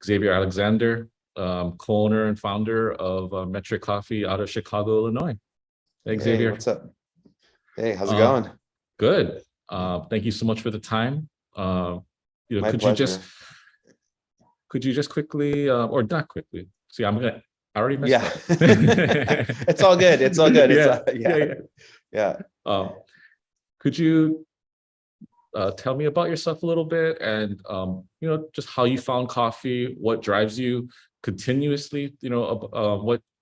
Xavier Alexander, co-owner and founder of Metric Coffee out of Chicago, Illinois. Hey, Hey, Xavier. what's up? Hey, how's it Uh, going? Good. Thank you so much for the time. My Could you just pleasure. quickly, or not quickly? See, I already messed Yeah. up. It's all good. It's all good. It's Yeah, yeah, yeah. yeah. Yeah. Um, could you tell me about yourself a little bit, and just how you found coffee, what drives you continuously,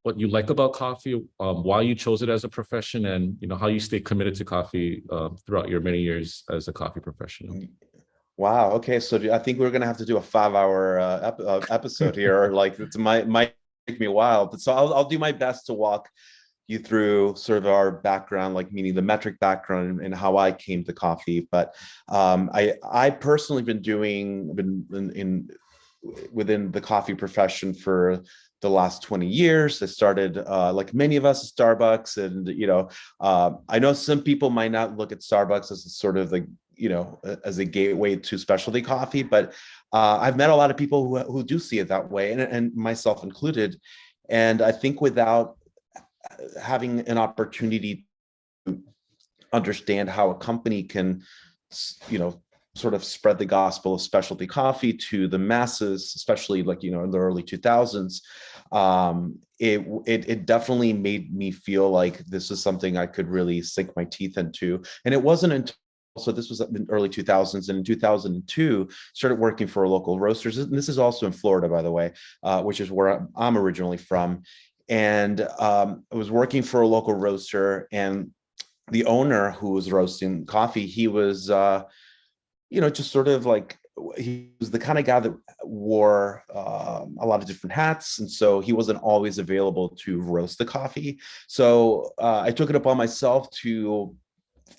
what you like about coffee, why you chose it as a profession, and how you stay committed to coffee throughout your many years as a coffee professional. Wow. Okay. So I think we're gonna have to do a 5 hour episode here, or like it's might take me a while. But so I'll do my best to walk you through sort of our background, like meaning the metric background and how I came to coffee. But I personally been in within the coffee profession for the last 20 years. I started like many of us at Starbucks, and I know some people might not look at Starbucks as a sort of like as a gateway to specialty coffee, but I've met a lot of people who do see it that way, and myself included. And I think without having an opportunity to understand how a company can, sort of spread the gospel of specialty coffee to the masses, especially like, in the early 2000s, it definitely made me feel like this is something I could really sink my teeth into. And it wasn't until so this was in the early 2000s, and in 2002 started working for a local roasters, and this is also in Florida, by the way, which is where I'm originally from. And I was working for a local roaster, and the owner who was roasting coffee, he was just sort of like, he was the kind of guy that wore a lot of different hats, and so he wasn't always available to roast the coffee. So I took it upon myself to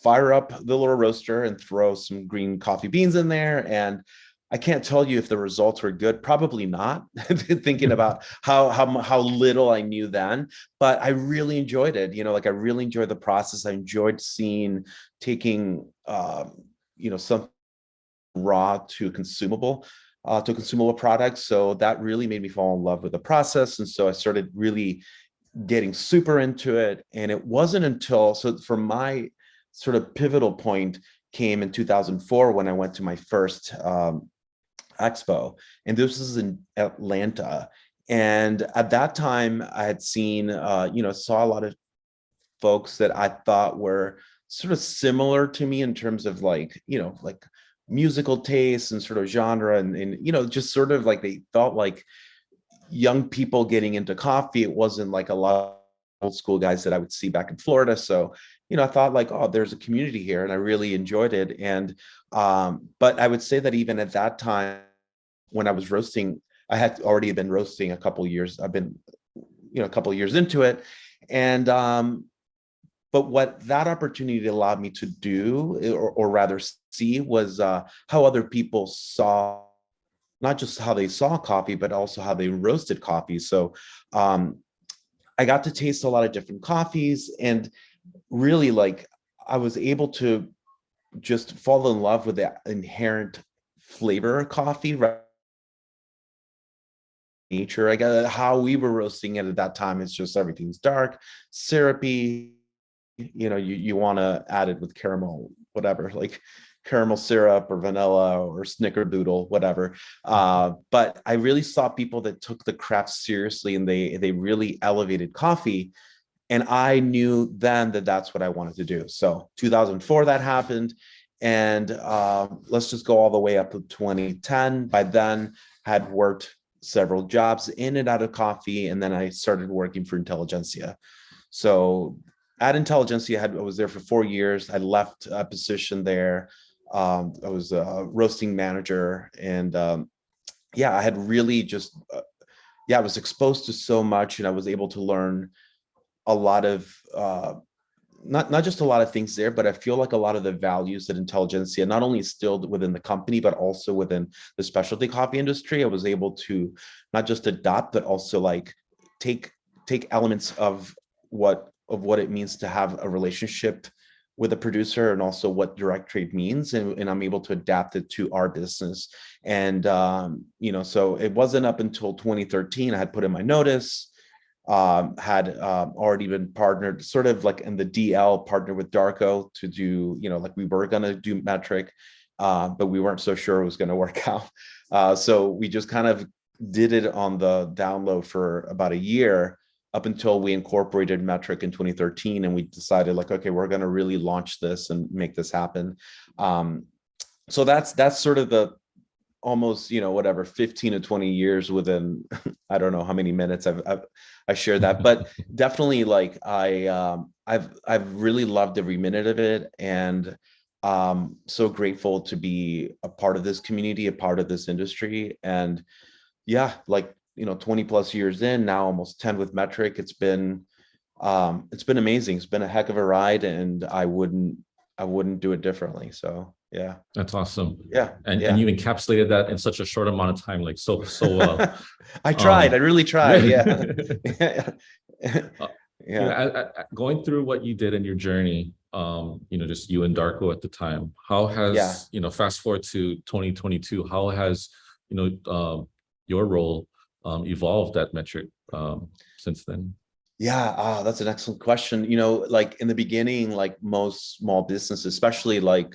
fire up the little roaster and throw some green coffee beans in there. And I can't tell you if the results were good. Probably not. Thinking about how little I knew then, but I really enjoyed it. Like I really enjoyed the process. I enjoyed taking some raw to consumable products. So that really made me fall in love with the process, and so I started really getting super into it. And it wasn't until so for my sort of pivotal point came in 2004 when I went to my first expo, and this was in Atlanta. And at that time, I had seen, saw a lot of folks that I thought were sort of similar to me in terms of like, like musical tastes and sort of genre, and just sort of like they felt like young people getting into coffee. It wasn't like a lot of old school guys that I would see back in Florida. So, I thought like, oh, there's a community here, and I really enjoyed it. And but I would say that even at that time, when I was roasting, I had already been roasting a couple years. I've been, a couple years into it. And but what that opportunity allowed me to do, or rather see, was how other people saw, not just how they saw coffee, but also how they roasted coffee. So I got to taste a lot of different coffees, and really, like, I was able to just fall in love with the inherent flavor of coffee, right? Nature. I got how we were roasting it at that time. It's just everything's dark, syrupy. You want to add it with caramel, whatever, like caramel syrup or vanilla or snickerdoodle, whatever. But I really saw people that took the craft seriously, and they really elevated coffee. And I knew then that that's what I wanted to do. So 2004 that happened, and let's just go all the way up to 2010. By then, had worked several jobs in and out of coffee, and then I started working for Intelligentsia. So at Intelligentsia, I was there for 4 years. I left a position there. I was a roasting manager, and yeah, I had really just I was exposed to so much, and I was able to learn a lot of not just a lot of things there, but I feel like a lot of the values that Intelligentsia not only instilled within the company, but also within the specialty coffee industry. I was able to not just adopt, but also like take elements of what it means to have a relationship with a producer and also what direct trade means, and I'm able to adapt it to our business. And so it wasn't up until 2013 I had put in my notice, had already been partnered sort of like in the DL partner with Darko to do, like we were going to do metric, but we weren't so sure it was going to work out. So we just kind of did it on the download for about a year, up until we incorporated metric in 2013, and we decided like, okay, we're going to really launch this and make this happen. So that's sort of the almost, whatever, 15 to 20 years within I don't know how many minutes I shared that, but definitely like I've really loved every minute of it, and so grateful to be a part of this community, a part of this industry. And yeah, like 20 plus years in now, almost 10 with metric, it's been amazing. It's been a heck of a ride, and I wouldn't do it differently. So yeah. That's awesome. Yeah, And yeah. you encapsulated that in such a short amount of time, like so well. I tried. I really tried. Yeah. Uh, Yeah. going through what you did in your journey, just you and Darko at the time, how Yeah. has, fast forward to 2022, how has, your role evolved at Metric since then? Yeah, that's an excellent question. Like in the beginning, like most small businesses, especially like,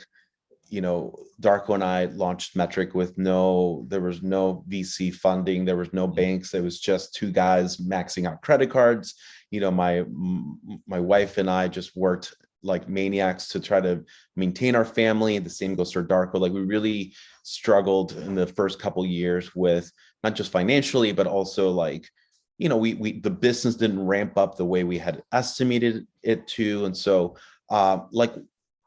Darko and I launched Metric with there was no VC funding, there was no banks, there was just two guys maxing out credit cards. My wife and I just worked like maniacs to try to maintain our family. The same goes for Darko. Like we really struggled in the first couple years with not just financially, but also like, we the business didn't ramp up the way we had estimated it to. And so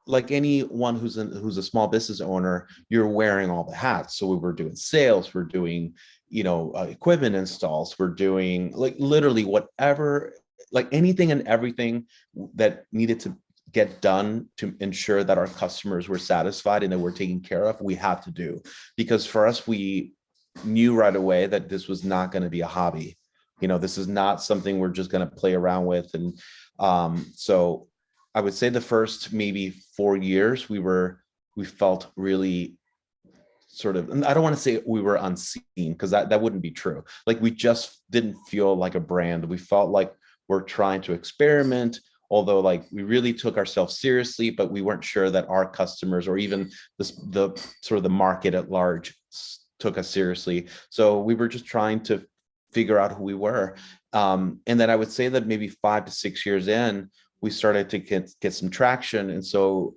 like anyone who's a small business owner, you're wearing all the hats. So we were doing sales, we're doing, equipment installs, we're doing like literally whatever, like anything and everything that needed to get done to ensure that our customers were satisfied and that we're taken care of, we had to do. Because for us, we knew right away that this was not going to be a hobby. This is not something we're just going to play around with. And so I would say the first maybe 4 years, we felt really sort of, and I don't want to say we were unseen, because that wouldn't be true. Like we just didn't feel like a brand. We felt like we're trying to experiment, although like we really took ourselves seriously, but we weren't sure that our customers or even the sort of the market at large took us seriously. So we were just trying to figure out who we were. And then I would say that maybe 5 to 6 years in, we started to get some traction. And so,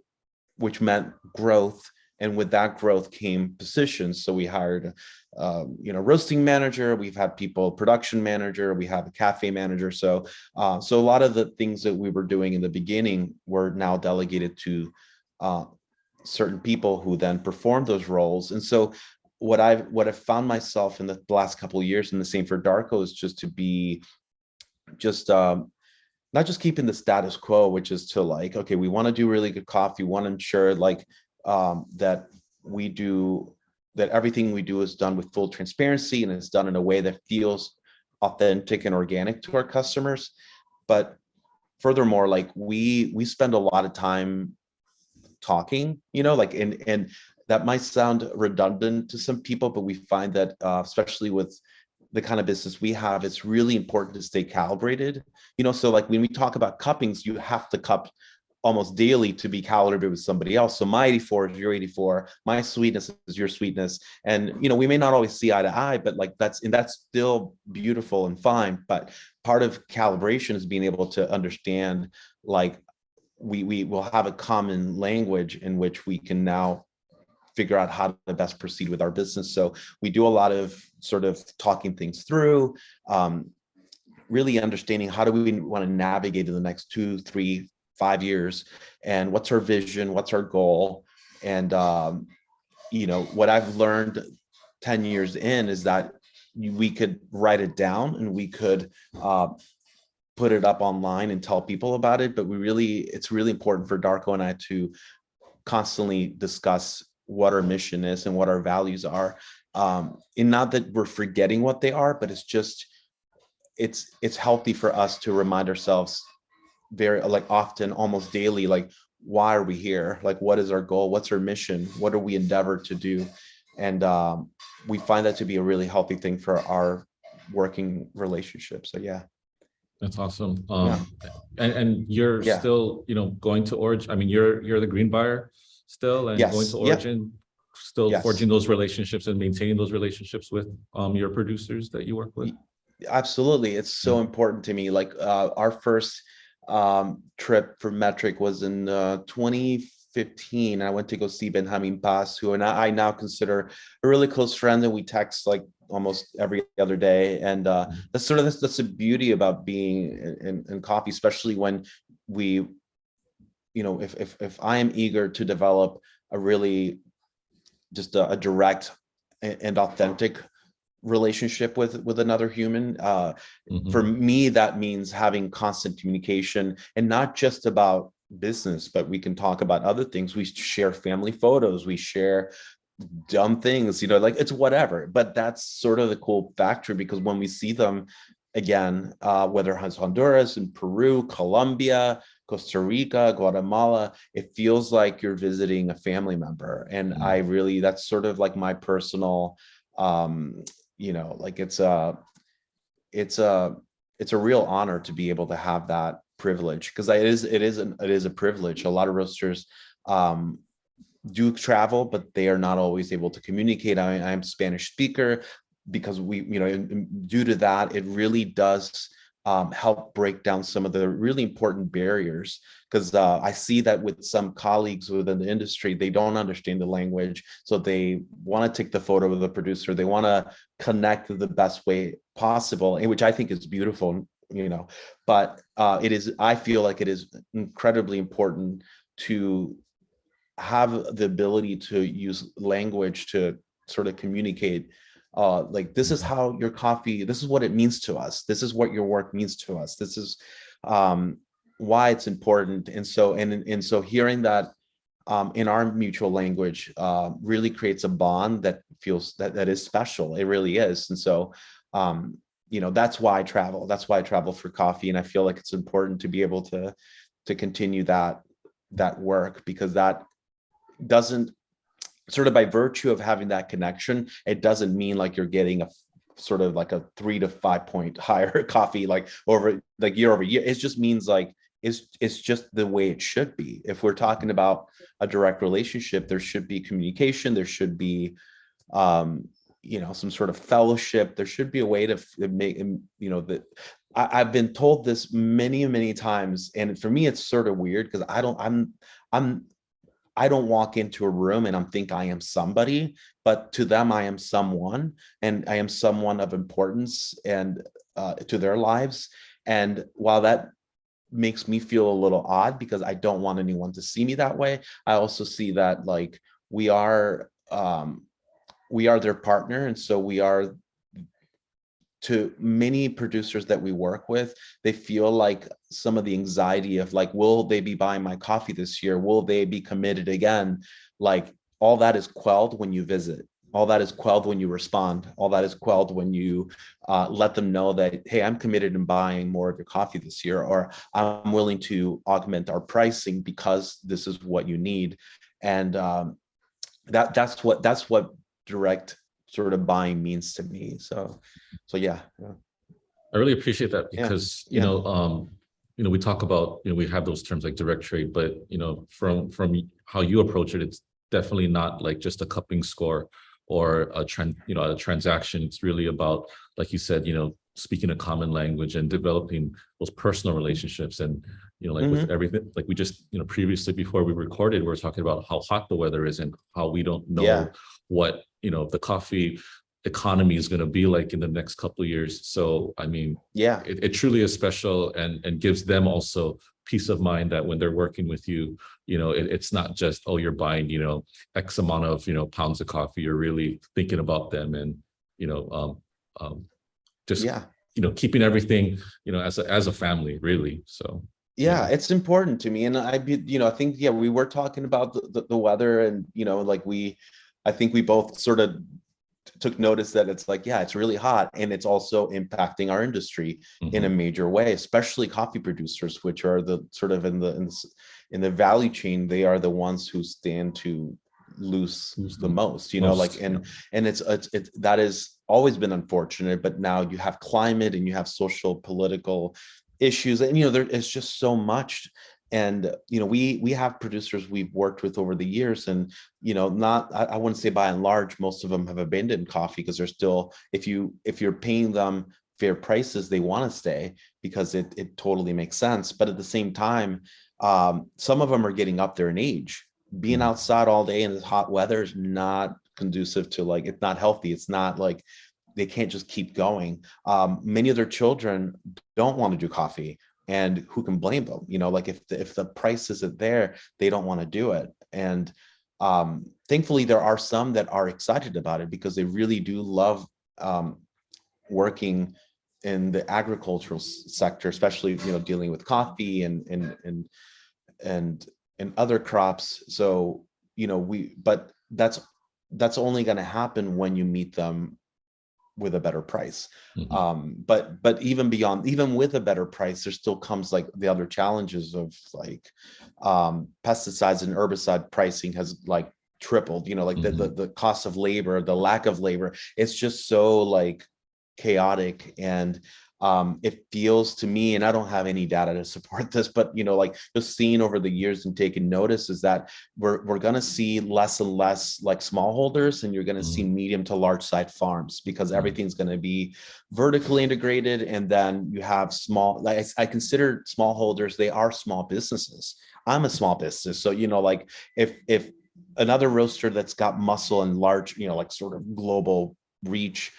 which meant growth. And with that growth came positions. So we hired, roasting manager. We've had people, production manager. We have a cafe manager. So a lot of the things that we were doing in the beginning were now delegated to certain people who then performed those roles. And so what I've found myself in the last couple of years, and the same for Darko, is just to be just not just keeping the status quo, which is to like, okay, we want to do really good coffee. We want to ensure like that everything we do is done with full transparency and it's done in a way that feels authentic and organic to our customers. But furthermore, like we spend a lot of time talking, like, and that might sound redundant to some people, but we find that especially with the kind of business we have, it's really important to stay calibrated. So like when we talk about cuppings, you have to cup almost daily to be calibrated with somebody else. So my 84 is your 84, my sweetness is your sweetness. And, we may not always see eye to eye, but like that's still beautiful and fine. But part of calibration is being able to understand, like we will have a common language in which we can now figure out how to best proceed with our business. So we do a lot of sort of talking things through, really understanding how do we want to navigate in the next 2, 3, 5 years, and what's our vision, what's our goal. And what I've learned 10 years in is that we could write it down and we could put it up online and tell people about it, but it's really important for Darko and I to constantly discuss what our mission is and what our values are. And not that we're forgetting what they are, but it's healthy for us to remind ourselves very, like, often, almost daily, like why are we here? Like, what is our goal? What's our mission? What are we endeavored to do? And we find that to be a really healthy thing for our working relationship. So yeah. That's awesome. Yeah. And you're Yeah. still, going to Origin. I mean, you're the green buyer still, and going Yes. to Yep. Origin, still Yes. forging those relationships and maintaining those relationships with your producers that you work with. Absolutely. It's so important to me. Like our first trip for Metric was in 2015. I went to go see Benjamin Paz, who and I now consider a really close friend, and we text like almost every other day. And that's sort of that's the beauty about being in coffee, especially when we, if I am eager to develop a really just a direct and authentic relationship with another human, for me that means having constant communication, and not just about business, but we can talk about other things. We share family photos, we share dumb things, like it's whatever, but that's sort of the cool factor, because when we see them again, whether it's Honduras and Peru, Colombia, Costa Rica, Guatemala, it feels like you're visiting a family member. And I really, that's sort of like my personal, like it's a real honor to be able to have that privilege, because it is a privilege. A lot of roasters do travel, but they are not always able to communicate. I'm Spanish speaker, because we, due to that, it really does help break down some of the really important barriers. Because I see that with some colleagues within the industry, they don't understand the language, so they want to take the photo with the producer. They want to connect the best way possible, and which I think is beautiful, but I feel like it is incredibly important to have the ability to use language to sort of communicate, like, this is how your coffee, this is what it means to us, this is what your work means to us, this is why it's important. And so hearing that in our mutual language really creates a bond that feels that is special. It really is. And so that's why I travel for coffee, and I feel like it's important to be able to continue that work, because that doesn't, sort of by virtue of having that connection, it doesn't mean like you're getting a sort of like a 3 to 5 point higher coffee, like over like year over year. It just means like it's just the way it should be. If we're talking about a direct relationship, there should be communication, there should be some sort of fellowship, there should be a way to make, that I've been told this many times, and for me it's sort of weird, because I don't walk into a room and think I am somebody, but to them I am someone, and I am someone of importance and to their lives. And while that makes me feel a little odd, because I don't want anyone to see me that way, I also see that like we are their partner, and so we are, to many producers that we work with, they feel like some of the anxiety of like, will they be buying my coffee this year? Will they be committed again? Like, all that is quelled when you visit. All that is quelled when you respond. All that is quelled when you let them know that, hey, I'm committed in buying more of your coffee this year, or I'm willing to augment our pricing because this is what you need. And that's what direct sort of buying means to me. So yeah. I really appreciate that, Yeah. because Yeah. we talk about, we have those terms like direct trade, but from how you approach it, it's definitely not like just a cupping score or a transaction. It's really about, like you said, speaking a common language and developing those personal relationships. And like with everything, like we just previously, before we recorded, we were talking about how hot the weather is and how we don't know Yeah. what the coffee economy is going to be like in the next couple of years. So I mean, Yeah. it truly is special, and gives them also peace of mind that when they're working with you, it's not just, oh, you're buying X amount of pounds of coffee. You're really thinking about them, and just Yeah. keeping everything as a family, really. So Yeah, it's important to me. And I think, yeah, we were talking about the weather, and like I think we both sort of took notice that it's like, yeah, it's really hot, and it's also impacting our industry in a major way, especially coffee producers, which are the sort of in the value chain. They are the ones who stand to lose Who's the the most, you know, like, most? Yeah. and it's that has always been unfortunate, but now you have climate and you have social political issues, and you know, there is just so much. And you know, we have producers we've worked with over the years, and you know, not, I wouldn't say by and large most of them have abandoned coffee, because they're still, if you're paying them fair prices, they want to stay, because it totally makes sense. But at the same time, some of them are getting up there in age. Being Mhm. outside all day in this hot weather is not conducive to, like, it's not healthy. It's not like they can't just keep going. Many of their children don't want to do coffee, and who can blame them? You know, like, if the price isn't there, they don't want to do it. And thankfully, there are some that are excited about it, because they really do love working in the agricultural sector, especially, you know, dealing with coffee and and other crops. So, you know, but that's only going to happen when you meet them with a better price. Mhm. But even beyond, even with a better price, there still comes like the other challenges of like pesticides and herbicide pricing has like tripled, you know, like Mhm. the cost of labor, the lack of labor. It's just so like chaotic. And it feels to me, and I don't have any data to support this, but you know, like just seeing over the years and taking notice, is that we're going to see less and less like smallholders, and you're going to see Mhm. medium to large side farms, because Mhm. everything's going to be vertically integrated. And then you have small, like I consider smallholders, they are small businesses. I'm a small business, so you know, like if another roaster that's got muscle and large, you know, like sort of global reach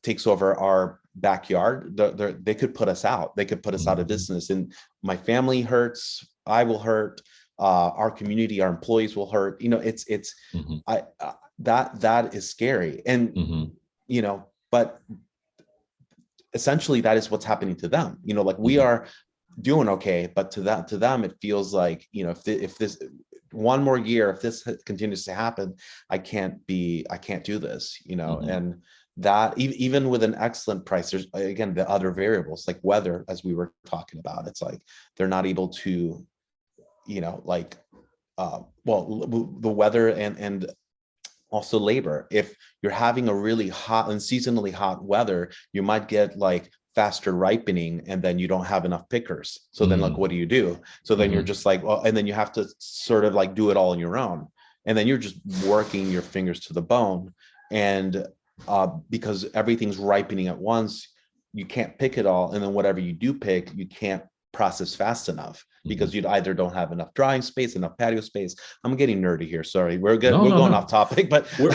takes over our backyard, they could put us out. They could put us out of Mhm. business, and my family hurts. I will hurt. Our community, our employees will hurt. You know, it's Mhm. I that is scary, and Mhm. you know, but essentially that is what's happening to them. You know, like we Mhm. are doing okay, but to them it feels like, you know, if this one more year, if this continues to happen, I can't do this, you know. Mhm. And that even with an excellent price, there's again the other variables like weather, as we were talking about. It's like they're not able to, you know, like the weather and also labor. If you're having a really hot and seasonally hot weather, you might get like faster ripening, and then you don't have enough pickers. So then like, Mhm. what do you do? So then you're Mhm. just like, well, and then you have to sort of like do it all on your own. And then you're just working your fingers to the bone. And because everything's ripening at once, you can't pick it all. And then whatever you do pick, you can't process fast enough, Mhm. because you either don't have enough drying space, enough patio space. I'm getting nerdy here. Sorry, we're good. No, We're no, going off no. topic, but We're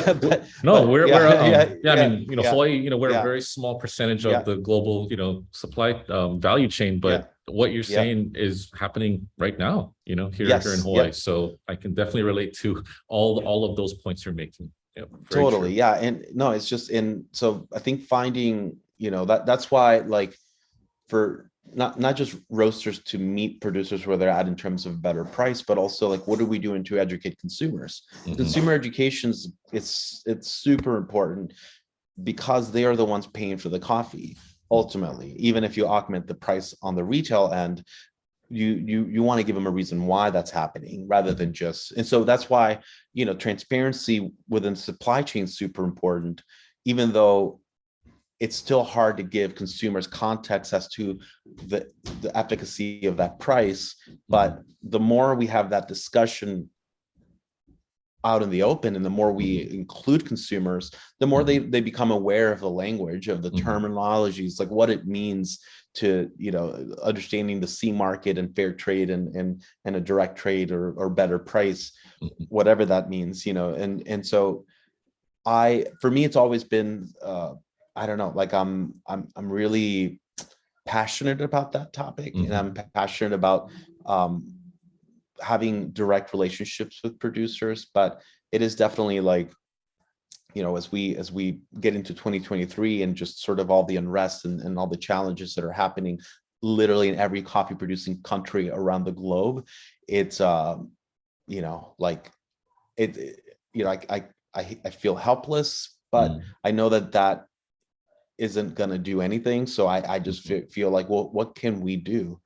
no, but we're yeah, yeah, yeah. I yeah, mean, you know, yeah, Hawaii, you know, we're a yeah, very small percentage of yeah, the global, you know, supply value chain, yeah, but what you're yeah. saying is happening right now, you know, here in Yes, Hawaii. yep, So I can definitely relate to all of those points you're making. Yeah, very totally. true. Yeah, and no, it's just in. So I think finding, you know, that's why like for not just roasters to meet producers where they're at in terms of better price, but also like what are we doing to educate consumers? Hmm. Consumer education's it's super important, because they are the ones paying for the coffee ultimately. Even if you augment the price on the retail end, you want to give them a reason why that's happening, rather than Hmm. just. And so that's why, you know, transparency within supply chain is super important, even though it's still hard to give consumers context as to the the efficacy of that price. Hmm. But the more we have that discussion out in the open, and the more we Hmm. include consumers, the more Hmm. they become aware of the language, of the Hmm. terminologies, like what it means to, you know, understanding the C market and fair trade and a direct trade, or better price, Hmm. whatever that means, you know. And so for me it's always been I don't know, like I'm really passionate about that topic, and I'm Hmm. passionate about um having direct relationships with producers. But it is definitely like, you know, as we get into 2023, and just sort of all the unrest and all the challenges that are happening literally in every coffee producing country around the globe, it's you know, like you know, I feel helpless, but I know that that isn't going to do anything. So I just feel like, well, what can we do?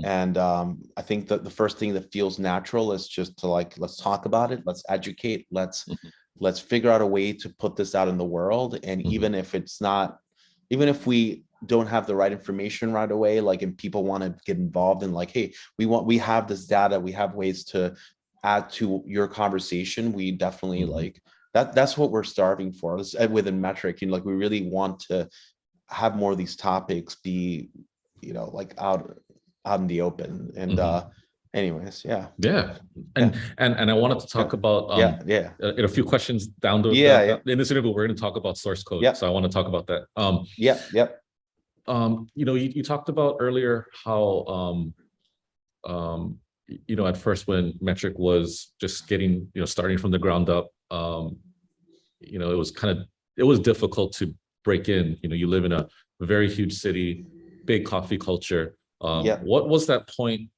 And I think that the first thing that feels natural is just to like, let's talk about it, let's educate, let's figure out a way to put this out in the world. And even if it's not, even if we don't have the right information right away, like, and people want to get involved in like, hey, we have this data, we have ways to add to your conversation, we definitely like that's what we're starving for within Metric. You know, like we really want to have more of these topics be, you know, like out in the open. And anyways, and I wanted to talk about in a few questions down the in this interview, we're going to talk about source code. So I want to talk about that. You know, you talked about earlier how you know, at first when Metric was just getting, you know, starting from the ground up, you know, it was difficult to break in. You know, you live in a very huge city, big coffee culture. What was that point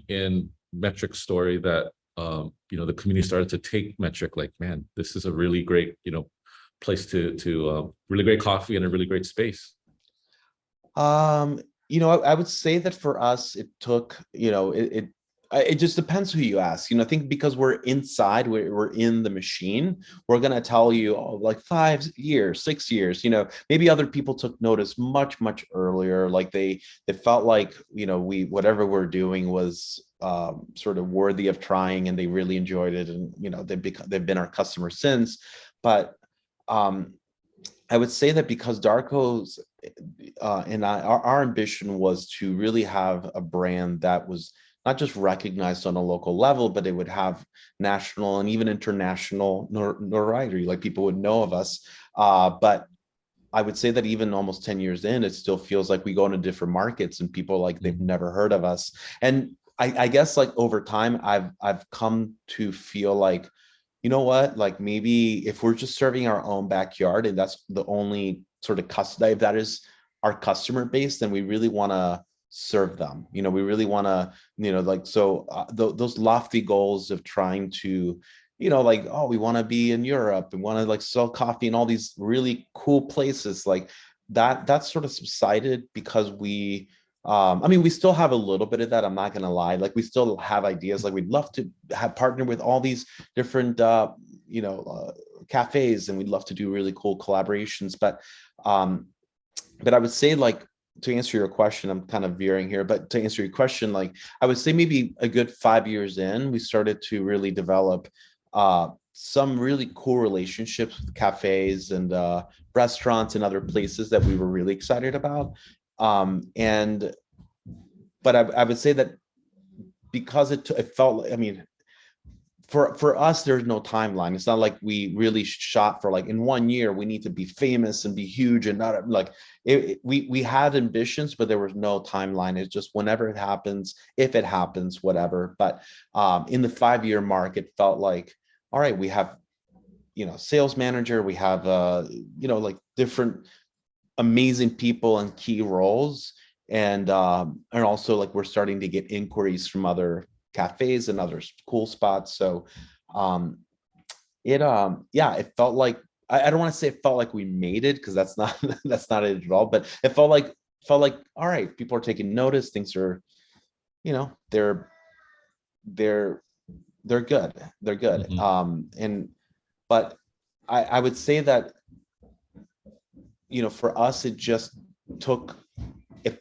in Metric's story that you know, the community started to take Metric like, man, this is a really great, you know, place to really great coffee and a really great space? You know, I would say that for us, it took, you know, it just depends who you ask. You know, I think because we're inside, we're in the machine, we're going to tell you, oh, like 5 years, 6 years, you know, maybe other people took notice much, much earlier. Like it felt like, you know, whatever we're doing was sort of worthy of trying, and they really enjoyed it. And, you know, they've been our customers since. But I would say that because Darko's and our ambition was to really have a brand that was not just recognized on a local level, but it would have national and even international notoriety, like people would know of us. But I would say that even almost 10 years in, it still feels like we go into different markets and people like they've never heard of us. And I guess like over time, I've come to feel like, you know what, like maybe if we're just serving our own backyard and that's the only sort of customer, if that is our customer base, then we really want to serve them. You know, we really want to, you know, like, so those lofty goals of trying to, you know, like, oh, we want to be in Europe and want to like sell coffee in all these really cool places, like that sort of subsided because I mean, we still have a little bit of that. I'm not going to lie. Like we still have ideas. Like we'd love to have partnered with all these different, you know, cafes, and we'd love to do really cool collaborations. But I would say, like, to answer your question, I'm kind of veering here, but to answer your question, like I would say maybe a good 5 years in, we started to really develop some really cool relationships with cafes and restaurants and other places that we were really excited about. But I would say that because it felt like, I mean, for us, there's no timeline. It's not like we really shot for like in 1 year, we need to be famous and be huge, and not like we had ambitions, but there was no timeline. It's just whenever it happens, if it happens, whatever. But in the 5-year mark, it felt like, all right, we have, you know, sales manager, we have you know, like different amazing people in key roles, and also like we're starting to get inquiries from other cafes and other cool spots. So it felt like, I don't want to say it felt like we made it, because that's not that's not it at all, but it felt like all right, people are taking notice, things are, you know, they're good, and but I would say that, you know, for us, it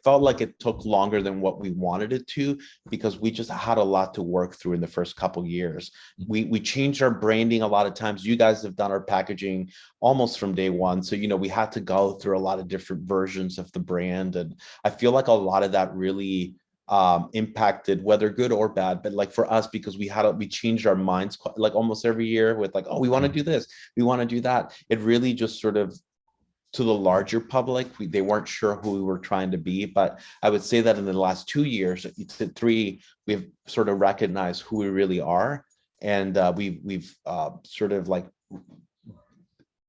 felt like it took longer than what we wanted it to, because we just had a lot to work through in the first couple years. We changed our branding a lot of times. You guys have done our packaging almost from day one. So, you know, we had to go through a lot of different versions of the brand. And I feel like a lot of that really impacted, whether good or bad, but like for us, because we changed our minds like almost every year with like, oh, we want to do this, we want to do that. It really just sort of, to the larger public, they weren't sure who we were trying to be. But I would say that in the last 2 years to 3, we've sort of recognized who we really are, and we've sort of like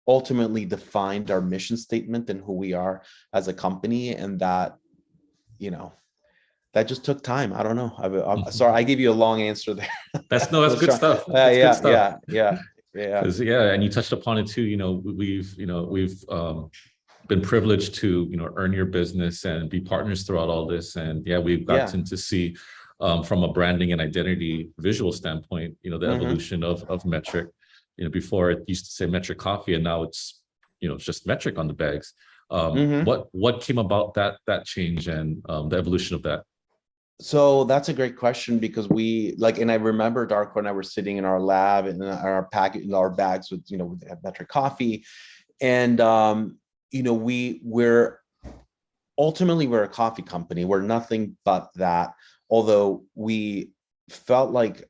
ultimately defined our mission statement and who we are as a company. And that, you know, that just took time. I don't know. I'm sorry, I gave you a long answer there. That's good stuff. Yeah. Yeah. Because yeah, and you touched upon it too. We've been privileged to earn your business and be partners throughout all this. And yeah, we've Yeah. gotten to see from a branding and identity visual standpoint, the Hmm. evolution of Metric. Before it used to say Metric Coffee, and now it's just Metric on the bags. Hmm. What came about that change and the evolution of that? So that's a great question because we like, and I remember Darko and I were sitting in our lab and in our packet in our bags with, we have Metric Coffee. And we're ultimately we're a coffee company. We're nothing but that. Although we felt like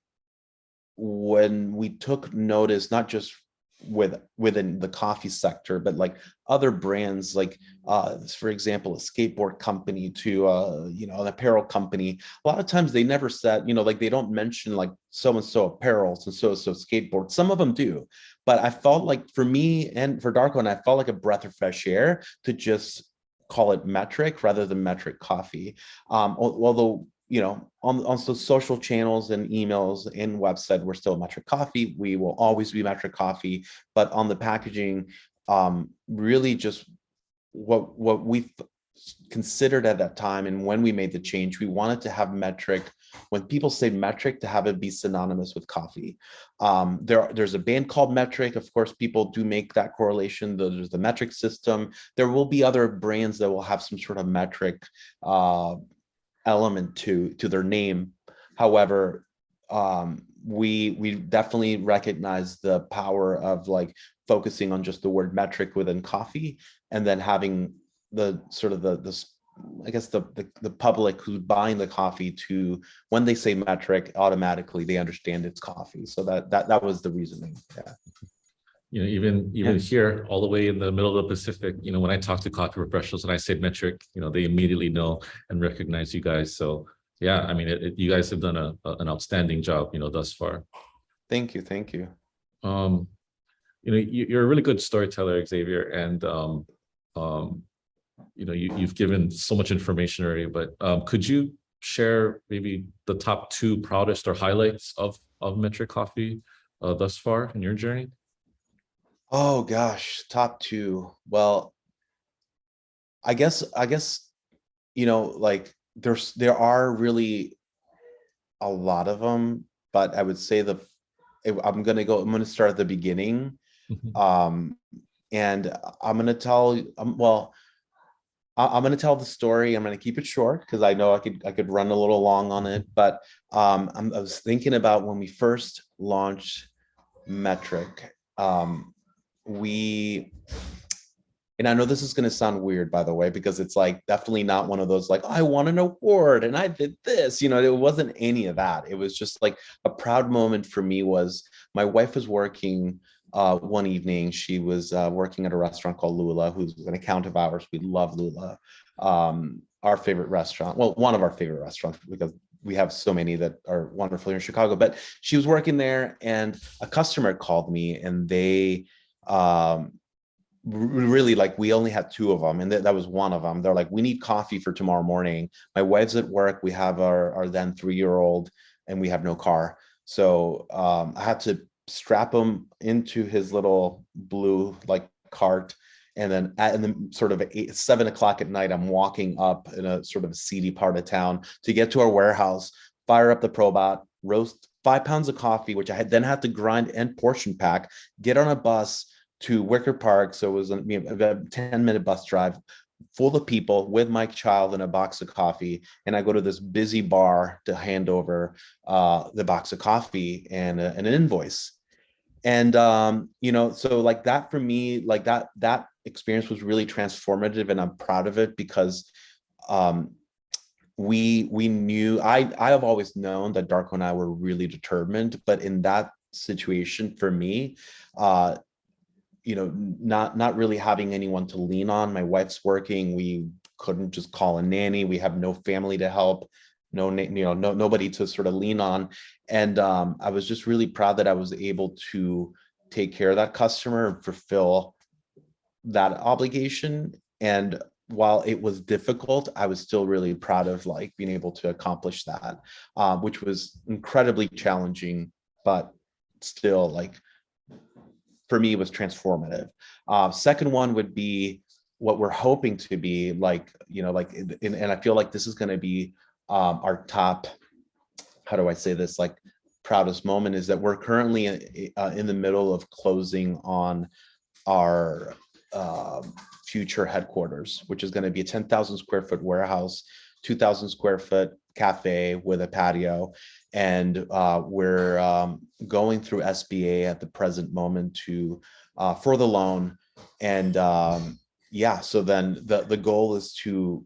when we took notice, not just within the coffee sector, but like other brands, like for example, a skateboard company to an apparel company. A lot of times they never said, like they don't mention like so and so apparels and so skateboard. Some of them do, but I felt like for me and for Darko and I felt like a breath of fresh air to just call it Metric rather than Metric Coffee. Although on the social channels and emails and website, we're still Metric Coffee. We will always be Metric Coffee, but on the packaging, really just what we considered at that time and when we made the change, we wanted to have Metric. When people say Metric, to have it be synonymous with coffee. There's a band called Metric. Of course, people do make that correlation. There's the metric system. There will be other brands that will have some sort of metric element to their name. However, we definitely recognize the power of like focusing on just the word metric within coffee, and then having the sort of the I guess the public who's buying the coffee to, when they say metric, automatically they understand it's coffee. So that was the reasoning. Yeah. Even here, all the way in the middle of the Pacific, when I talk to coffee professionals and I say Metric, they immediately know and recognize you guys. So yeah, I mean, you guys have done an outstanding job, thus far. Thank you. Thank you. Um, you're a really good storyteller, Xavier, and you've given so much information already. But could you share maybe the top two proudest or highlights of Metric Coffee thus far in your journey? Oh gosh, top two. Well, I guess like there are really a lot of them, but I would say I'm gonna start at the beginning. Mhm. Um, and I'm gonna tell well, I'm gonna tell the story. I'm gonna keep it short because I know I could run a little long on it, but I was thinking about when we first launched Metric. We And I know this is going to sound weird, by the way, because it's like definitely not one of those like, I won an award and I did this. It wasn't any of that. It was just like a proud moment for me was my wife was working one evening. She was working at a restaurant called Lula, who's an account of ours. We love Lula, our favorite restaurant. Well, one of our favorite restaurants because we have so many that are wonderful here in Chicago. But she was working there and a customer called me and they, really, like, we only had two of them and that was one of them. They're like, we need coffee for tomorrow morning. My wife's at work. We have our then 3-year-old and we have no car. So I had to strap him into his little blue like cart. And then sort of 7 o'clock at night, I'm walking up in a sort of seedy part of town to get to our warehouse, fire up the Probot, roast 5 pounds of coffee, which I had to grind and portion pack, get on a bus to Wicker Park. So it was about a 10-minute bus drive full of people with my child and a box of coffee. And I go to this busy bar to hand over the box of coffee and an invoice. And so like that for me, like that experience was really transformative, and I'm proud of it because um, we knew I have always known that Darko and I were really determined, but in that situation for me, uh, not really having anyone to lean on. My wife's working. We couldn't just call a nanny. We have no family to help, nobody to sort of lean on. And I was just really proud that I was able to take care of that customer and fulfill that obligation. And while it was difficult, I was still really proud of like being able to accomplish that, which was incredibly challenging, but still like for me was transformative. Second one would be what we're hoping to be like, and I feel like this is going to be our top, how do I say this, like proudest moment, is that we're currently in the middle of closing on our future headquarters, which is going to be a 10,000 square foot warehouse, 2,000 square foot cafe with a patio. And we're going through SBA at the present moment to for the loan. And yeah, so then the goal is to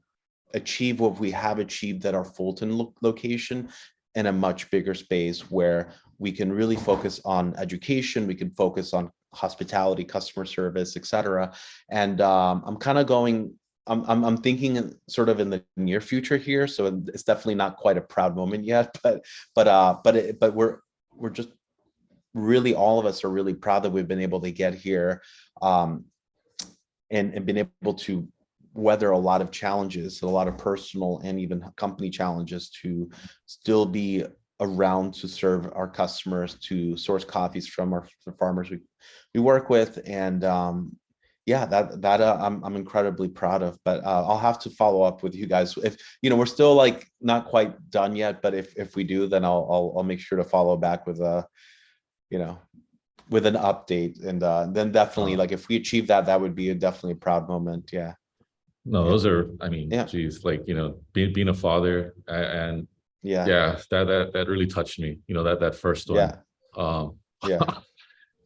achieve what we have achieved at our Fulton location in a much bigger space where we can really focus on education, we can focus on hospitality, customer service, etc. And I'm kind of going, I'm thinking sort of in the near future here, so it's definitely not quite a proud moment yet, but we're just really, all of us are really proud that we've been able to get here, and been able to weather a lot of challenges, a lot of personal and even company challenges, to still be around to serve our customers, to source coffees from the farmers we work with. And yeah, that I'm incredibly proud of. But I'll have to follow up with you guys if we're still like not quite done yet. But if we do, then I'll make sure to follow back with with an update. And then definitely, like if we achieve that, that would be definitely a proud moment. Yeah. No, Yeah. those are, I mean, Yeah. geez, like, being a father, and Yeah. yeah, that really touched me, that first one. Yeah. Um, Yeah.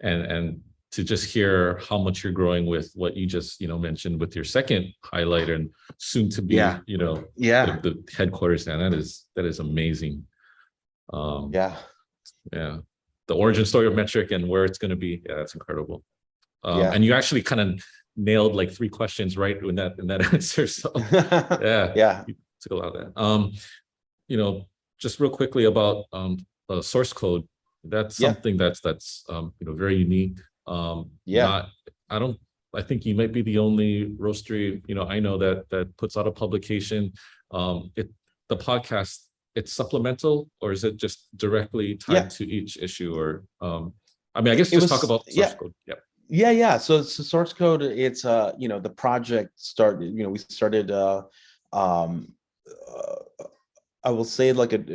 and to just hear how much you're growing with what you just, mentioned with your second highlight, and soon to be, Yeah. Yeah. the headquarters, and that is amazing. Yeah. Yeah. The origin story of Metric and where it's going to be. Yeah, that's incredible. Yeah. And you actually kind of nailed like 3 questions right in that answer. So yeah, Yeah. you took a lot of that. Just real quickly about source code. That's Yeah. something that's very unique. Yeah. Not, I think you might be the only roastery I know that puts out a publication. The podcast, it's supplemental, or is it just directly tied Yeah. to each issue? Or I mean, I guess It just talk was, about source code. Yeah. Yeah. So source code, it's the project started, we started um I will say like it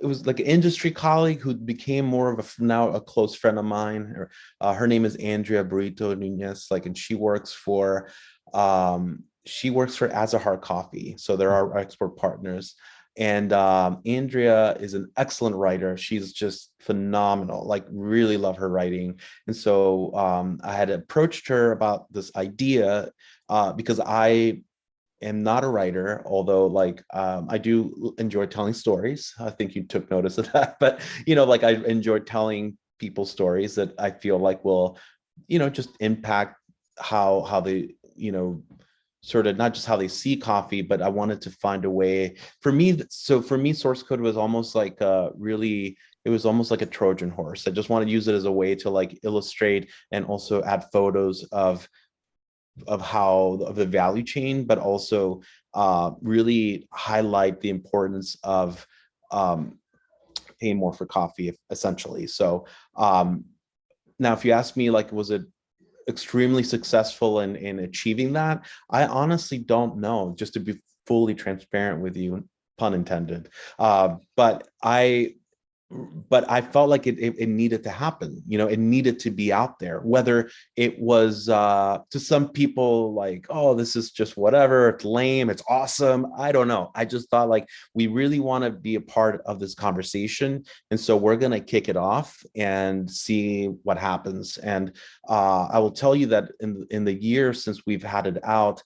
was like an industry colleague who became more of now a close friend of mine. Her name is Andrea Burrito Nunez, like, and she works for Azahar Coffee. So they're our export partners. And Andrea is an excellent writer. She's just phenomenal, like really love her writing. And so I had approached her about this idea because I am not a writer, although like I do enjoy telling stories. I think you took notice of that, but like I enjoy telling people stories that I feel like will, just impact how they, sort of not just how they see coffee, but I wanted to find a way for me. So for me, source code was almost like it was almost like a Trojan horse. I just want to use it as a way to like illustrate and also add photos of the value chain, but also really highlight the importance of paying more for coffee, essentially. So now, if you ask me, like, was it extremely successful in achieving that? I honestly don't know, just to be fully transparent with you, pun intended. But I felt like it needed to happen. It needed to be out there, whether it was to some people like, oh, this is just whatever, it's lame, it's awesome. I don't know. I just thought like we really want to be a part of this conversation. And so we're going to kick it off and see what happens. And I will tell you that in the year since we've had it out,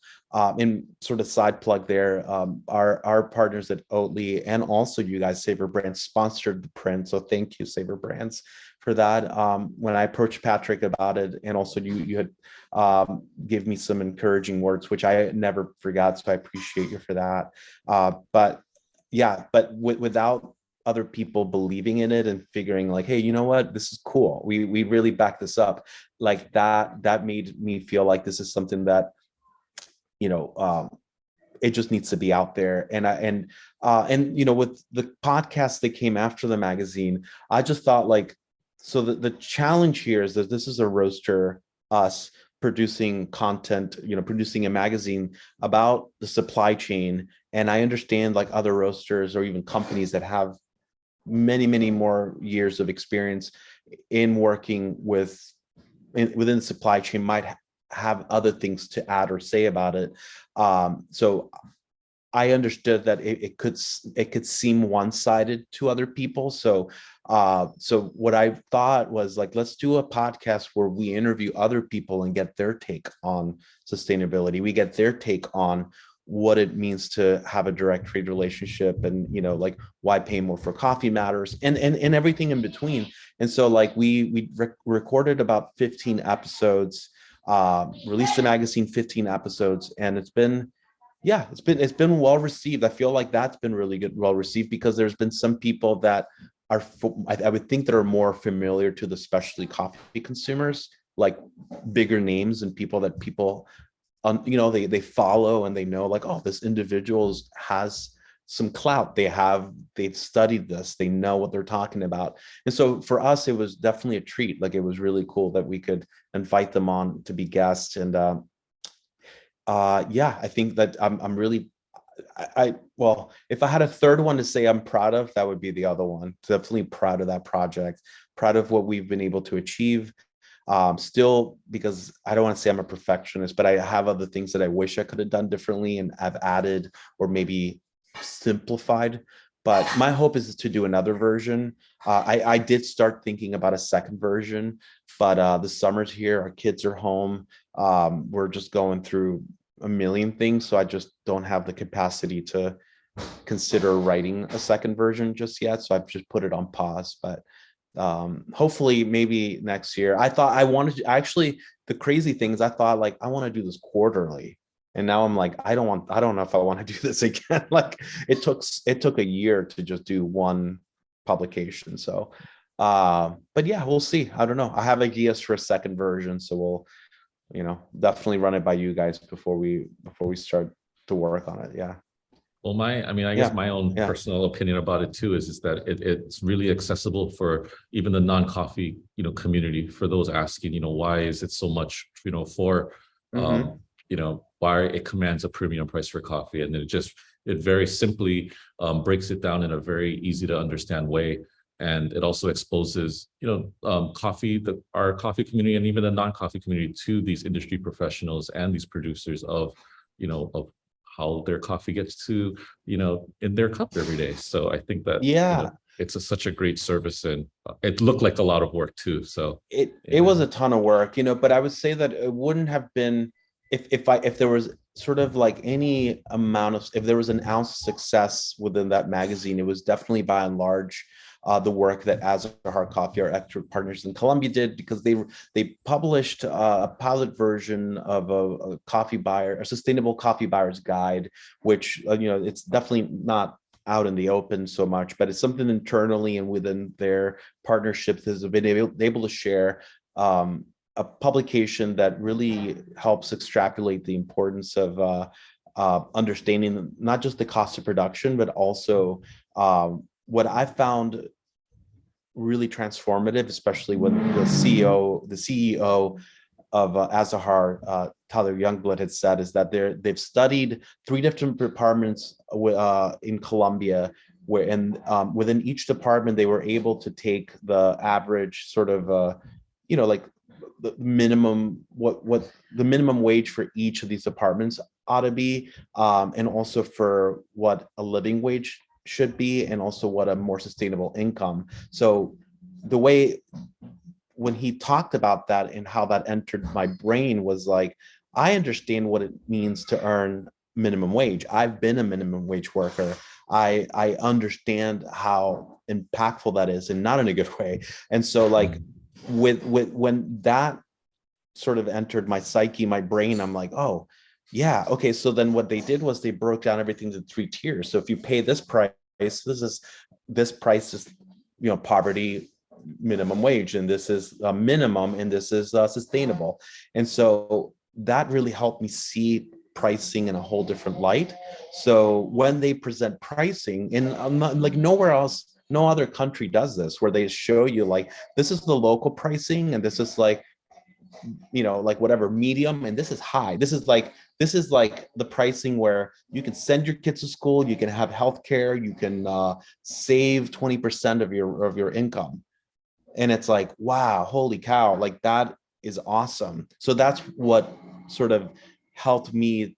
in sort of side plug there, our partners at Oatly and also you guys, Savor Brands, sponsored the print. So thank you, Savor Brands, for that. When I approached Patrick about it, and also you had give me some encouraging words, which I never forgot. So I appreciate you for that. But yeah, but without other people believing in it and figuring like, hey, you know what, this is cool. We really back this up. Like that made me feel like this is something that it just needs to be out there. And with the podcast that came after the magazine, I just thought like So the challenge here is that this is a roaster, us producing content, producing a magazine about the supply chain. And I understand like other roasters or even companies that have many more years of experience in working within the supply chain might have other things to add or say about it. So I understood that it could seem one-sided to other people. So what I thought was like, let's do a podcast where we interview other people and get their take on sustainability. We get their take on what it means to have a direct trade relationship, and like why pay more for coffee matters, and everything in between. And so like we recorded about 15 episodes, released the magazine 15 episodes, and it's been well received. I feel like that's been really well received because there's been some people that I would think that are more familiar to the specialty coffee consumers, like bigger names and people they follow and they know like, oh, this individual has some clout. They've studied this, they know what they're talking about. And so for us, it was definitely a treat. Like, it was really cool that we could invite them on to be guests. And yeah, I think that I'm really, well, if I had a third one to say I'm proud of, that would be the other one. Definitely proud of that project, proud of what we've been able to achieve. Still, because I don't want to say I'm a perfectionist, but I have other things that I wish I could have done differently and have added or maybe simplified. But my hope is to do another version. I did start thinking about a second version, but the summer's here, our kids are home. We're just going through a million things, so I just don't have the capacity to consider writing a second version just yet. So I've just put it on pause. But hopefully maybe next year. I thought I wanted to actually, the crazy thing is I thought like I want to do this quarterly, and now I'm like, I don't know if I want to do this again. Like, it took a year to just do one publication. So but yeah, we'll see. I don't know, I have ideas for a second version, so we'll definitely run it by you guys before we start to work on it. Yeah. Well, I mean, I guess Yeah. my own Yeah. personal opinion about it too is that it's really accessible for even the non-coffee, community. For those asking, why is it so much, for, Mm-hmm. why it commands a premium price for coffee, and it very simply breaks it down in a very easy to understand way, and it also exposes, our coffee community and even the non-coffee community to these industry professionals and these producers of how their coffee gets to, in their cup every day. So I think that, Yeah. it's such a great service, and it looked like a lot of work too. So It yeah. was a ton of work, but I would say that it wouldn't have been if there was sort of like any amount of, if there was an ounce of success within that magazine, it was definitely by and large the work that Azahar Coffee, our expert partners in Colombia, did, because they published a pilot version of a coffee buyer, a sustainable coffee buyer's guide, which it's definitely not out in the open so much, but it's something internally and within their partnerships has been able to share a publication that really helps extrapolate the importance of understanding not just the cost of production, but also what I found really transformative, especially when the CEO of Azahar, Tyler Youngblood, had said, is that they've studied three different departments in Colombia, where and within each department they were able to take the average sort of like the minimum, what the minimum wage for each of these departments ought to be, and also for what a living wage should be, and also what a more sustainable income. So the way when he talked about that and how that entered my brain was like, I understand what it means to earn minimum wage. I've been a minimum wage worker. I understand how impactful that is, and not in a good way. And so like with when that sort of entered my psyche, my brain, I'm like, oh yeah, okay. So then what they did was they broke down everything to three tiers. So if you pay this price, this price is poverty minimum wage, and this is a minimum, and this is sustainable. And so that really helped me see pricing in a whole different light. So when they present pricing, and I'm not, like, nowhere else no other country does this, where they show you like, this is the local pricing, and this is like, like whatever medium, and this is high. This is like the pricing where you can send your kids to school, you can have healthcare, you can save 20% of your income. And it's like, wow, holy cow, like that is awesome. So that's what sort of helped me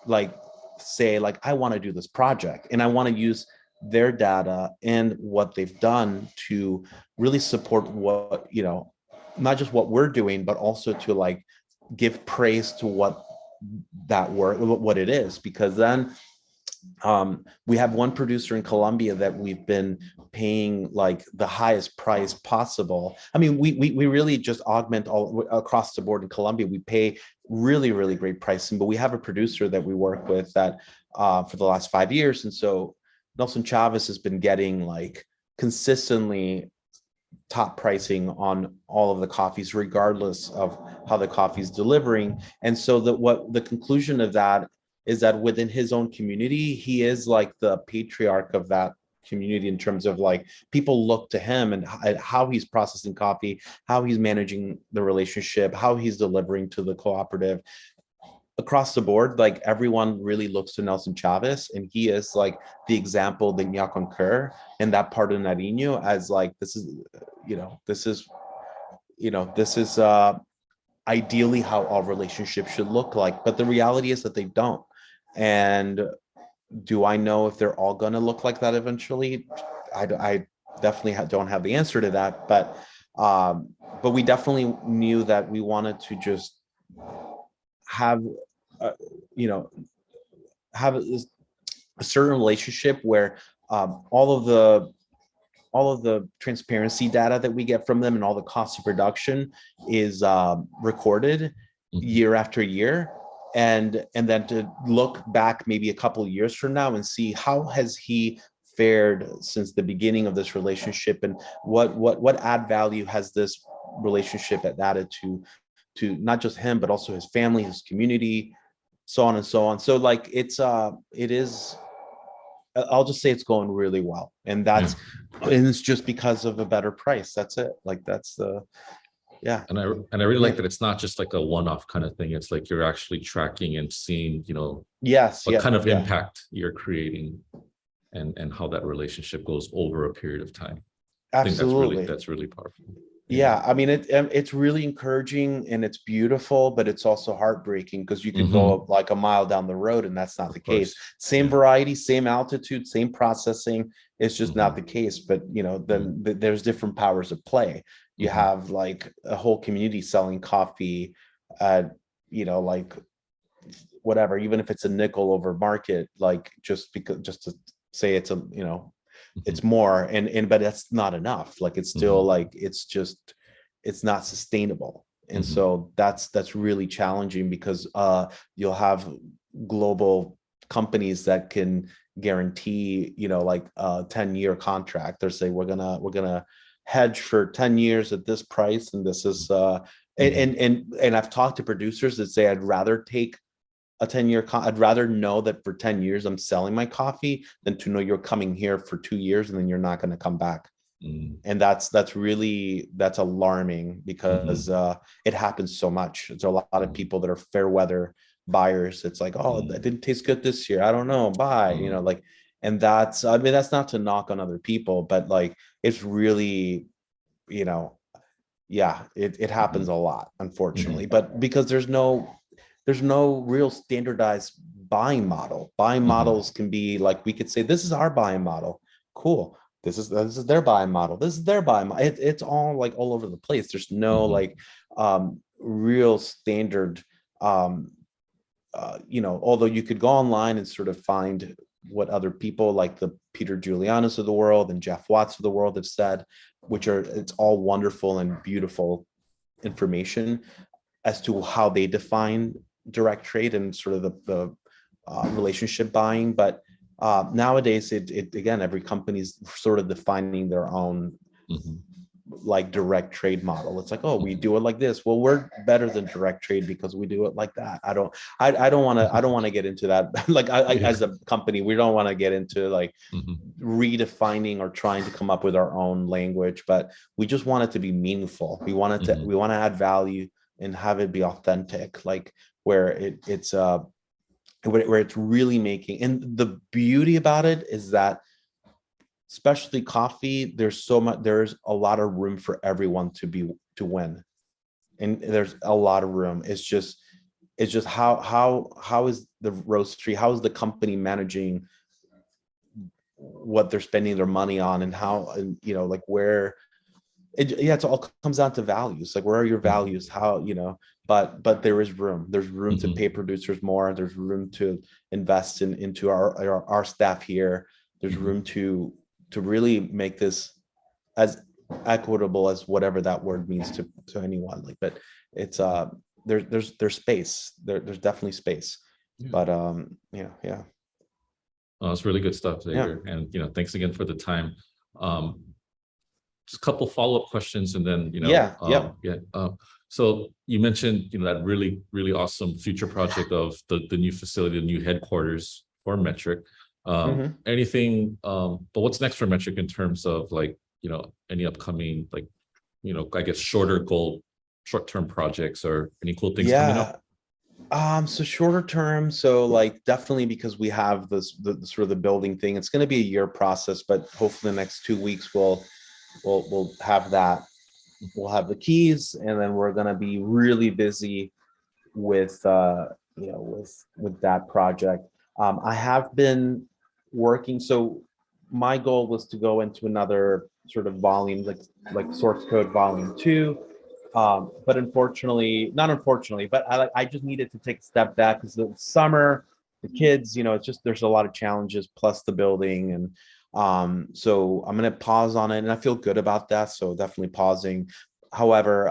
like say like, I want to do this project, and I want to use their data and what they've done to really support what, not just what we're doing, but also to like give praise to what that work, what it is. Because then we have one producer in Colombia that we've been paying like the highest price possible. I mean, we really just augment all across the board in Colombia. We pay really, really great pricing, but we have a producer that we work with that for the last 5 years. And so Nelson Chavez has been getting like consistently top pricing on all of the coffees, regardless of how the coffee is delivering. And so what the conclusion of that is that within his own community, he is like the patriarch of that community, in terms of like, people look to him and how he's processing coffee, how he's managing the relationship, how he's delivering to the cooperative. Across the board, like everyone really looks to Nelson Chavez, and he is like the example that ya concur in that part of Nariño, as like, this is, this is ideally how all relationships should look like. But the reality is that they don't. And do I know if they're all going to look like that eventually? I definitely don't have the answer to that, but we definitely knew that we wanted to just have, uh, you know, have a certain relationship where all of the transparency data that we get from them and all the cost of production is recorded year after year. And then to look back maybe a couple of years from now and see how has he fared since the beginning of this relationship, and what add value has this relationship added to not just him, but also his family, his community, so on and so on. So like it is, I'll just say it's going really well. And and it's just because of a better price. That's it. Like that's the, yeah. And I really like that it's not just like a one-off kind of thing. It's like you're actually tracking and seeing, Yes. what kind of Yeah. impact you're creating, and how that relationship goes over a period of time. I think Absolutely. that's really powerful. Yeah, I mean, it's really encouraging and it's beautiful, but it's also heartbreaking, because you could Mhm. go like a mile down the road and that's not Of the case. course. Same Yeah. variety, same altitude, same processing. It's just not Mhm. the case. But then there's different powers at play. You Mhm. have like a whole community selling coffee at, like whatever, even if it's a nickel over market, like just to say it's it's Mhm. more, and but that's not enough. Like it's still Mhm. like, it's not sustainable. And Mhm. so that's really challenging, because you'll have global companies that can guarantee, like a 10-year contract. They're saying, we're gonna hedge for 10 years at this price, and this is and I've talked to producers that say, I'd rather take a 10-year I'd rather know that for 10 years I'm selling my coffee than to know you're coming here for 2 years and then you're not going to come back. Mhm. And that's alarming, because Mhm. it happens so much. There's a lot of Mhm. people that are fair weather buyers. It's like, oh, that didn't taste good this year, I don't know, bye, Mhm. like. And that's, I mean, that's not to knock on other people, but like, it's really, you know yeah, it happens Mhm. a lot, unfortunately. Mhm. But because there's no real standardized buying model. Buying Mhm. models can be like, we could say, this is our buying model. Cool. This is their buying model. This is their buying model. It's all like all over the place. There's no Mhm. like real standard. Um, Although you could go online and sort of find what other people like the Peter Giulianos of the world and Jeff Watts of the world have said, which are, it's all wonderful and beautiful information as to how they define direct trade and sort of the relationship buying. But nowadays, it again, every company's sort of defining their own Mhm. like direct trade model. It's like, oh, we do it like this. Well, we're better than direct trade because we do it like that. I don't want to, I don't want to get into that. Like Yeah. as a company, we don't want to get into like Mhm. redefining or trying to come up with our own language, but we just want it to be meaningful. We Mhm. want to add value and have it be authentic, like where where it's really making, and the beauty about it is that specialty coffee, there's a lot of room for everyone to win, and there's a lot of room. It's just how is the roastery, how is the company managing what they're spending their money on, and how, and like where yeah, it all comes down to values. Like, where are your Mhm. values? How, but there is room. There's room to pay Mhm. producers more. There's room to invest into our staff here. There's room Mhm. to really make this as equitable as whatever that word means to anyone. Like, but it's there's space. There's definitely space. Yeah. But yeah. Oh, it's really good stuff, Yeah. Xavier. And thanks again for the time. Um, just a couple follow-up questions, and then Yeah. Yeah. yeah. So you mentioned that really really awesome future project of the new facility, the new headquarters for Metric. Hmm. Anything? But what's next for Metric in terms of like any upcoming like I guess short-term projects or any cool things coming up? Yeah. So shorter term, so like definitely, because we have the sort of the building thing, it's going to be a year process, but hopefully the next 2 weeks we'll have that. We'll have the keys, and then we're going to be really busy with with that project. I have been working, so my goal was to go into another sort of volume, like source code volume 2. But unfortunately, not unfortunately, but I just needed to take a step back because the summer, the kids, it's just, there's a lot of challenges plus the building. And so I'm going to pause on it, and I feel good about that. So definitely pausing. However,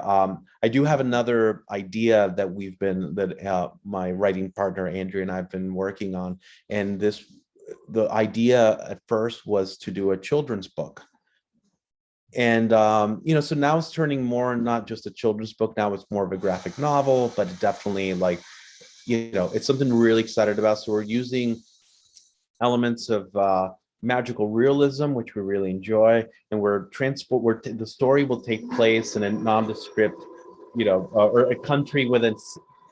I do have another idea that my writing partner Andrea and I've been working on, and the idea at first was to do a children's book. And so now it's turning more, not just a children's book, now it's more of a graphic novel, but definitely like, it's something we're really excited about. So we're using elements of magical realism, which we really enjoy, and the story will take place in a nondescript, or a country within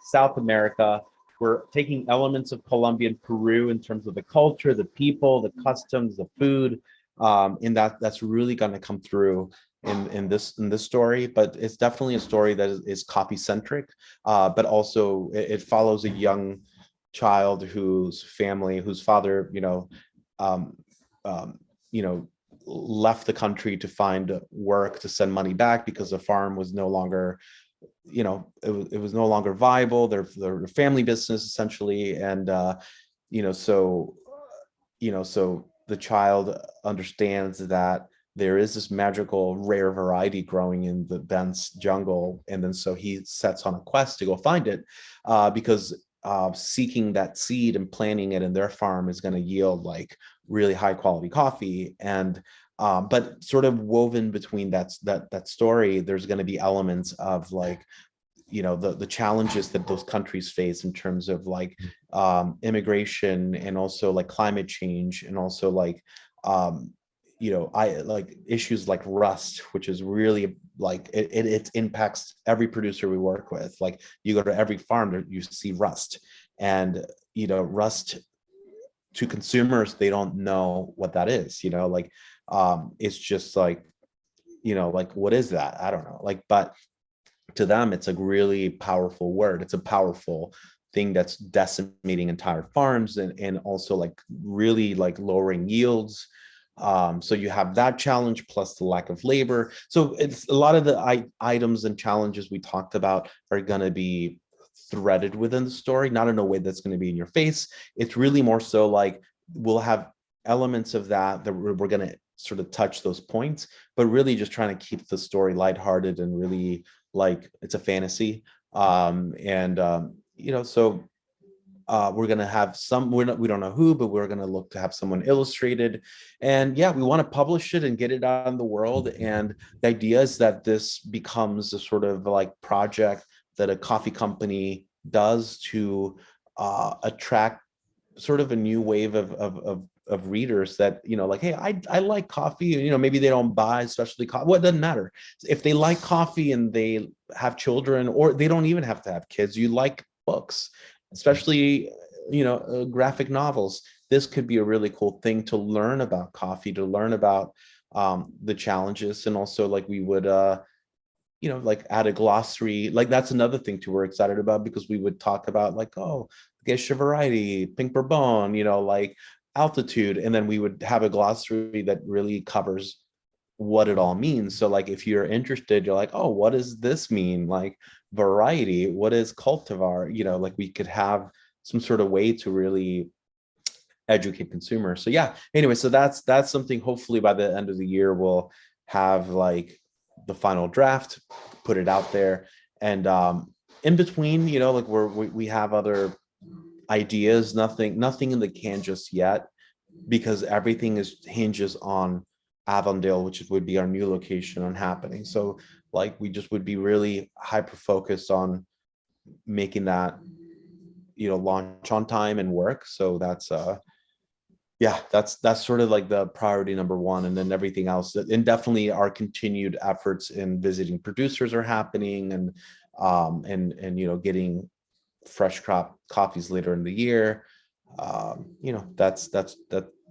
South America. We're taking elements of Colombia and Peru in terms of the culture, the people, the customs, the food, and that's really going to come through in this story. But it's definitely a story that is copy centric, but also it follows a young child whose father, um, um, you know, left the country to find work to send money back because the farm was no longer, it was no longer viable. Their family business essentially, and so so the child understands that there is this magical rare variety growing in the dense jungle, and then so he sets on a quest to go find it, because seeking that seed and planting it in their farm is going to yield like really high quality coffee. And but sort of woven between that story, there's going to be elements of like, the challenges that those countries face in terms of like immigration, and also like climate change, and also like um I like issues like rust, which is really like it impacts every producer we work with. Like, you go to every farm there, you see rust. And rust, to consumers, they don't know what that is, like it's just like, like, what is that? I don't know, like, but to them it's a really powerful word. It's a powerful thing that's decimating entire farms, and also like really like lowering yields. So you have that challenge plus the lack of labor. So it's a lot of the items and challenges we talked about are going to be threaded within the story, not in a way that's going to be in your face. It's really more so like, we'll have elements of that we're going to sort of touch those points, but really just trying to keep the story lighthearted and really like it's a fantasy. And so we're going to have some, we don't know who, but we're going to look to have someone illustrated. And yeah, we want to publish it and get it out in the world. And the idea is that this becomes a sort of like project that a coffee company does to attract sort of a new wave of readers that, like, hey, I like coffee. Maybe they don't buy specialty coffee. Well, it doesn't matter. If they like coffee and they have children, or they don't even have to have kids, you like books, especially, graphic novels. This could be a really cool thing to learn about coffee, to learn about the challenges. And also, like, we would like add a glossary. Like, that's another thing too we're excited about, because we would talk about, like, oh, geisha variety, pink bourbon, like altitude, and then we would have a glossary that really covers what it all means. So, like, if you're interested, you're like, oh, what does this mean? Like, variety, what is cultivar? Like, we could have some sort of way to really educate consumers. So yeah, anyway, so that's something, hopefully by the end of the year we'll have like the final draft, put it out there. And in between, like, we have other ideas, nothing in the can just yet, because everything hinges on Avondale, which would be our new location, on happening. So, like, we just would be really hyper focused on making that, launch on time and work. So that's yeah, that's sort of like the priority number one. And then everything else, and definitely our continued efforts in visiting producers are happening, and getting fresh crop coffees later in the year.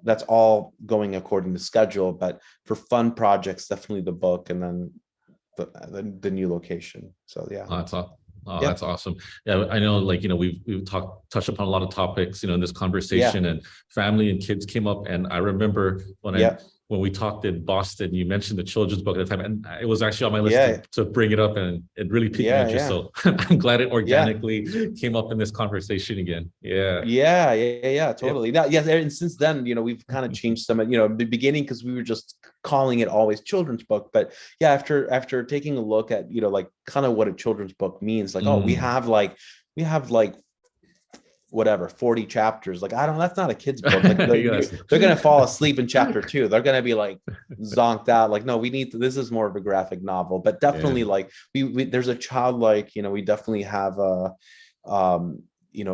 That's all going according to schedule. But for fun projects, definitely the book, and then the new location. So yeah. That's all. Oh, Yeah. that's awesome. Yeah, I know, like, we've touched upon a lot of topics, in this Yeah. conversation, and family and kids came up. And I remember Yeah. when we talked in Boston, you mentioned the children's book at the time, and it was actually on my list Yeah. to bring it up, and it really piqued my Yeah. interest. Yeah. So I'm glad it Yeah. organically came up in this conversation again. Yeah. Yeah, Yeah. totally. Now, yes, and since then, we've kind of changed some, the beginning, because we were just calling it always children's book. But yeah, after taking a look at, like, kind of what a children's book means, like, oh, Mm. we have like whatever 40 chapters. Like, I don't, that's not a kid's book. Like, Yes. they're gonna fall asleep in chapter 2. They're gonna be like zonked out. Like, no, we need to, this is more of a graphic novel. But Yeah. definitely, like, we there's a childlike, we definitely have um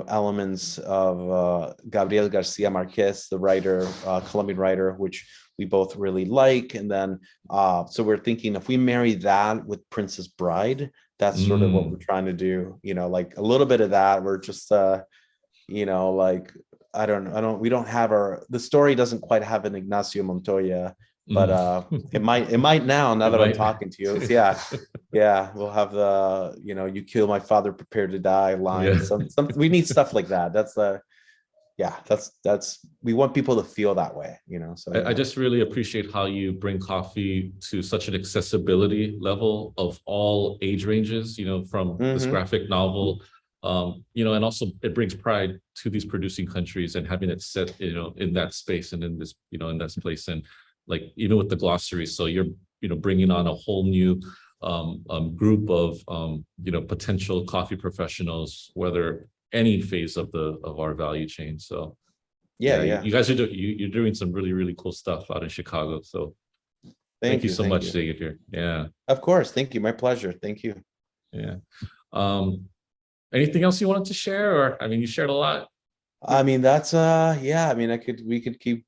elements of Gabriel Garcia Marquez, the writer, Colombian writer, which we both really like. And then so we're thinking, if we marry that with Princess Bride, that's sort of what we're Mm. trying to do, like a little bit of that. We're just like, we don't have the story doesn't quite have an Ignacio Montoya, but Mm. it might now It that I'm might. talking to you. Yeah. Yeah, we'll have the, you kill my father, prepare to die line. Yeah. Some we need stuff like that. That's we want people to feel that way, so I yeah. just really appreciate how you bring coffee to such an accessibility level of all age ranges, from this Mm-hmm. graphic novel, and also it brings pride to these producing countries and having it set, in that space and in this, in that place. And like, even with the glossary, so you're, bringing on a whole new group of, potential coffee professionals, whether any phase of our value chain. So Yeah, yeah, yeah. you guys are you're doing some really, really cool stuff out in Chicago. So thank Thank you you, so thank much, you. Xavier. Yeah, Of course, thank you. My pleasure. Thank you. yeah. Um, Anything else you wanted to share? Or I mean, you shared a lot. I mean, that's yeah, I mean, we could keep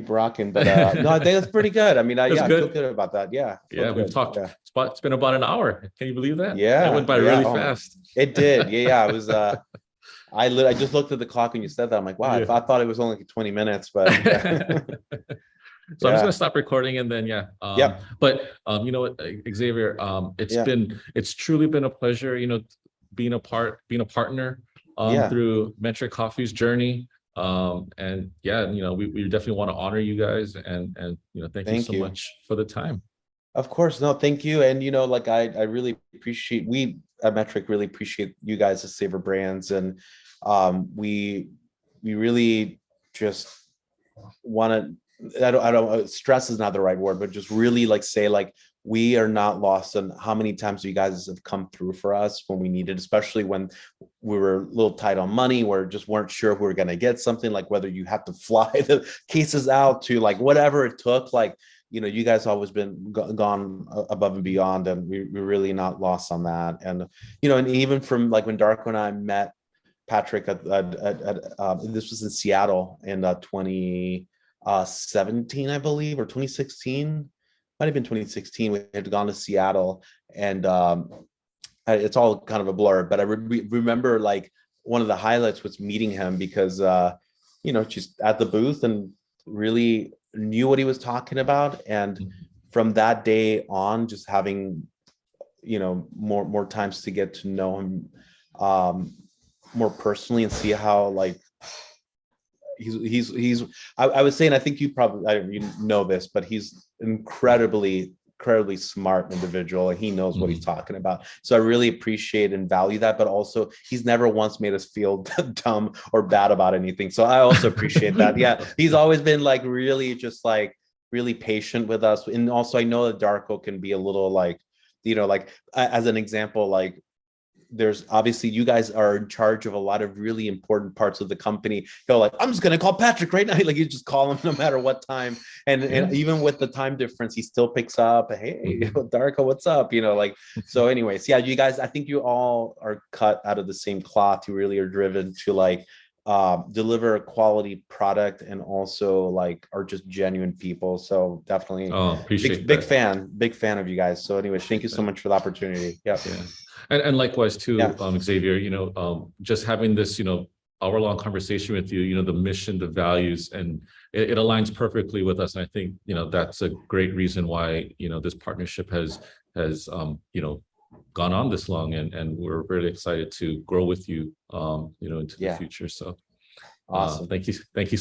rocking, but no, I think that's pretty good. I mean, That's I feel good. good about that. Yeah, I feel Yeah, we've good. talked. Yeah. It's been about an hour. Can you believe that? That Yeah, went by yeah. really Oh, fast. it did. Yeah, yeah. I was I just looked at the clock when you said that. I'm like, wow, Yeah. I thought it was only 20 minutes, but yeah. So I'm just gonna Yeah. stop recording, and then yeah. Yep. But you know what, Xavier, Yeah. it's truly been a pleasure, being a partner Yeah. through Metric Coffee's journey. And yeah, we definitely want to honor you guys, and thank you Thank so you. much for the time. Of course. No, thank you. And like, I really appreciate, we at Metric really appreciate you guys as Savor Brands. And we really just want to, I don't stress is not the right word, but just really, like, say, like, we are not lost on how many times you guys have come through for us when we needed, especially when we were a little tight on money, or just weren't sure if we were going to get something, like whether you have to fly the cases out to like whatever it took. Like, you know, you guys always been gone above and beyond, and we're really not lost on that. And, you know, and even from like when Darko and I met Patrick at this was in Seattle in 2017, I believe, or 2016. Might have been 2016. We had gone to Seattle, and it's all kind of a blur. But I remember like one of the highlights was meeting him, because you know, just at the booth and really knew what he was talking about. And from that day on, just having, you know, more times to get to know him more personally and see how like he's I was saying, I think you probably, you know this, but he's incredibly smart individual, and he knows what he's talking about. So I really appreciate and value that, but also he's never once made us feel dumb or bad about anything. So I also appreciate that. Yeah, he's always been like really just like really patient with us. And also I know that Darko can be a little like, you know, like as an example, like there's obviously you guys are in charge of a lot of really important parts of the company. Go like, I'm just going to call Patrick right now. Like you just call him no matter what time. And even with the time difference, he still picks up. Hey, Darko, what's up? You know, like, so anyways, yeah, you guys, I think you all are cut out of the same cloth. You really are driven to like deliver a quality product, and also like are just genuine people. So definitely appreciate big fan of you guys. So anyways, thank you so much for the opportunity. Yeah. And likewise too, Xavier, you know, just having this, you know, hour-long conversation with you, you know, the mission, the values, and it aligns perfectly with us. And I think, you know, that's a great reason why, you know, this partnership has you know, gone on this long, and we're really excited to grow with you, you know, into the future. So awesome. Thank you